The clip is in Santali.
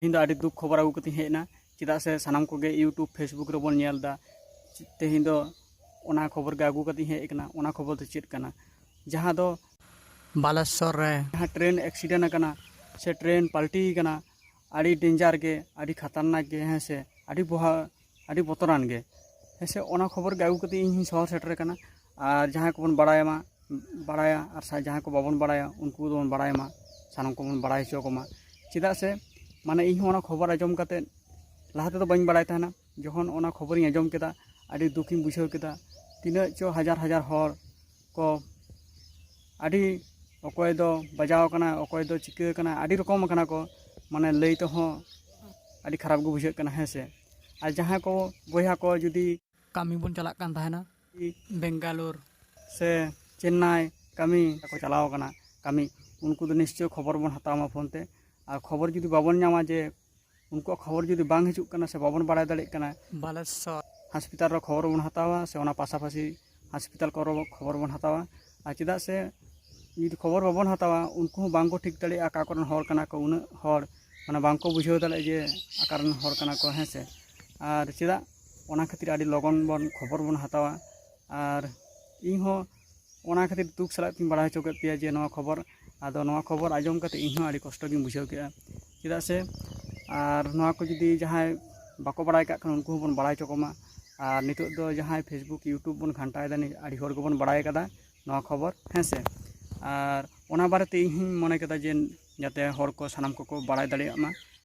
ᱤᱧ ᱫᱚ ᱟᱹᱰᱤ ᱫᱩᱠ ᱠᱷᱚᱵᱚᱨ ᱟᱹᱜᱩ ᱠᱟᱛᱮᱧ ᱦᱮᱡ ᱮᱱᱟ ᱪᱮᱫᱟᱜ ᱥᱮ ᱥᱟᱱᱟᱢ ᱠᱚᱜᱮ ᱤᱭᱩᱴᱩᱵᱽ ᱯᱷᱮᱥᱵᱩᱠ ᱨᱮᱵᱚᱱ ᱧᱮᱞ ᱮᱫᱟ ᱛᱮᱦᱮᱧ ᱫᱚ ᱚᱱᱟ ᱠᱷᱚᱵᱚᱨ ᱜᱮ ᱟᱹᱜᱩ ᱠᱟᱛᱮᱧ ᱦᱮᱡ ᱟᱠᱟᱱᱟ। ᱚᱱᱟ ᱠᱷᱚᱵᱚᱨ ᱫᱚ ᱪᱮᱫ ᱠᱟᱱᱟ ᱡᱟᱦᱟᱸ ᱫᱚ ᱵᱟᱞᱮᱥᱥᱚᱨ ᱨᱮ ᱡᱟᱦᱟᱸ ᱴᱨᱮᱱ ᱮᱠᱥᱤᱰᱮंट ᱟᱠᱟᱱᱟ ᱥᱮ ᱴᱨᱮᱱ ᱯᱟᱞᱴᱤ ᱟᱠᱟᱱᱟ ᱟᱹᱰᱤ ᱰᱮᱧᱡᱟᱨ ᱜᱮ ᱟᱹᱰि ᱠᱷᱟᱛᱟᱨᱱᱟᱠ ᱜᱮ ᱦᱮᱸ ᱥᱮ ᱟᱹᱰᱤ ᱵᱚᱛᱚᱨᱟᱱ ᱜᱮ ᱦᱮᱸ ᱥᱮ ᱚᱱᱟ ᱠᱷᱚᱵᱚᱨ ᱜᱮ ᱟᱹᱜᱩ ᱠᱟᱛᱮ ᱤᱧ ᱦᱚᱸᱧ ᱥᱚᱦᱚᱨ ᱥᱮᱴᱮᱨ ᱟᱠᱟᱱᱟ। ᱟᱨ ᱡᱟᱦᱟᱸᱭ ᱠᱚᱵᱚᱱ ᱵᱟᱲᱟᱭᱟ ᱟᱨ ᱡᱟᱦᱟᱸᱭ ᱠᱚ ᱵᱟᱵᱚᱱ ᱵᱟᱲᱟᱭᱟ ᱩᱱᱠᱩ ᱫᱚᱵᱚᱱ ᱵᱟᱲᱟᱭ ᱢᱟ ᱥᱟᱱᱟᱢ ᱠᱚᱵᱚᱱ ᱵᱟᱲᱟᱭ ᱦᱚᱪᱚ ᱠᱚᱢᱟ ᱪᱮᱫᱟᱜ ᱥᱮ ᱢᱟᱱᱮ ᱤᱧ ᱦᱚᱸ ᱚᱱᱟ ᱠᱷᱚᱵᱚᱨ ᱟᱸᱡᱚᱢ ᱠᱟᱛᱮ ᱞᱟᱦᱟ ᱛᱮᱫᱚ ᱵᱟᱹᱧ ᱵᱟᱲᱟᱭ ᱛᱟᱦᱮᱱᱟ ᱡᱚᱠᱷᱚᱱ ᱚᱱᱟ ᱠᱷᱚᱵᱚᱨᱤᱧ ᱟᱸᱡᱚᱢ ᱠᱮᱫᱟ ᱟᱹᱰᱤ ᱫᱩᱠᱤᱧ ᱵᱩᱡᱷᱟᱹᱣ ᱠᱮᱫᱟ ᱛᱤᱱᱟᱹᱜ ᱪᱚ ᱦᱟᱡᱟᱨ ᱦᱚᱲ ᱠᱚ ᱟᱹᱰᱤ ᱚᱠᱚᱭ ᱫᱚ ᱵᱟᱡᱟᱣ ᱟᱠᱟᱱᱟ ᱚᱠᱚᱭ ᱫᱚ ᱪᱤᱠᱟᱹ ᱟᱠᱟᱱᱟ ᱟᱹᱰᱤ ᱨᱚᱠᱚᱢ ᱟᱠᱟᱱᱟ ᱠᱚ ᱢᱟᱱᱮ ᱞᱟᱹᱭ ᱛᱮᱦᱚᱸ ᱟᱹᱰि ᱠᱷᱟᱨᱟᱯ ᱜᱮ ᱵᱩᱡᱷᱟᱹᱜ ᱠᱟᱱᱟ ᱦᱮᱸ ᱥᱮ। ᱟᱨ ᱡᱟᱦᱟᱸᱭ ᱠᱚ ᱵᱚᱭᱦᱟ ᱠᱚ ᱡᱩᱫᱤ ᱠᱟᱹᱢᱤ ᱵᱚᱱ ᱪᱟᱞᱟᱜ ᱠᱟᱱ ᱛᱟᱦᱮᱱᱟ ᱵᱮᱝᱜᱟᱞᱩᱨ ᱥᱮ ᱪᱮᱱᱱᱟᱭ ᱠᱟᱹᱢᱤ ᱠᱚ ᱪᱟᱞᱟᱣ ᱟᱠᱟᱱᱟ ᱠᱟᱹᱢᱤ ᱩᱱᱠᱩ ᱫᱚ ᱱᱤᱥᱪᱚᱭ ᱠᱷᱚᱵᱚᱨ ᱵᱚᱱ ᱦᱟᱛᱟᱣ ᱢᱟ ᱯᱷᱳᱱ ᱛᱮ ᱟᱨ ᱠᱷᱚᱵᱚᱨ ᱡᱩᱫᱤ ᱵᱟᱵᱚᱱ ᱧᱟᱢᱟ ᱡᱮ उनको खबर जुदी बांग हिजुग कना से बाबन बाड़ाय दाड़ेग कना बालेश्वर हॉस्पिटल रो खबर बन हतावा से ओना पासापासी हॉस्पिटल को खबर बन हतावा आ चेदा से जुदी खबर बाबन हतावा उनको बांग को ठीक दाड़े आका करन हर कना को उन हर माने बांग को बुझाव दाड़े जे आकारन हर कना को हेसे आर चेदा ओना खातिर आडी लगन बन खबर बन हतावा आर इन हो ओना खातिर दुख सलाह तिन बाड़ाय हचो केद पेया जे नोआ खबर आदो नोआ खबर आजम कते इन हो आडी कष्ट गिन बुझाव केआ चेदा से और नोआ को जुदी जहां बाको बड़ाय का उनको बन बड़ाय चोकमा और नितो दो जहां फेसबुक यूट्यूब बन घंटाय दानी आड़ी हर बन बड़ाय कदा नोआ खबर हें से और ओना बारे ते इन मने कदा जे जाते हर को सानाम को बड़ाय दाड़ेया मा।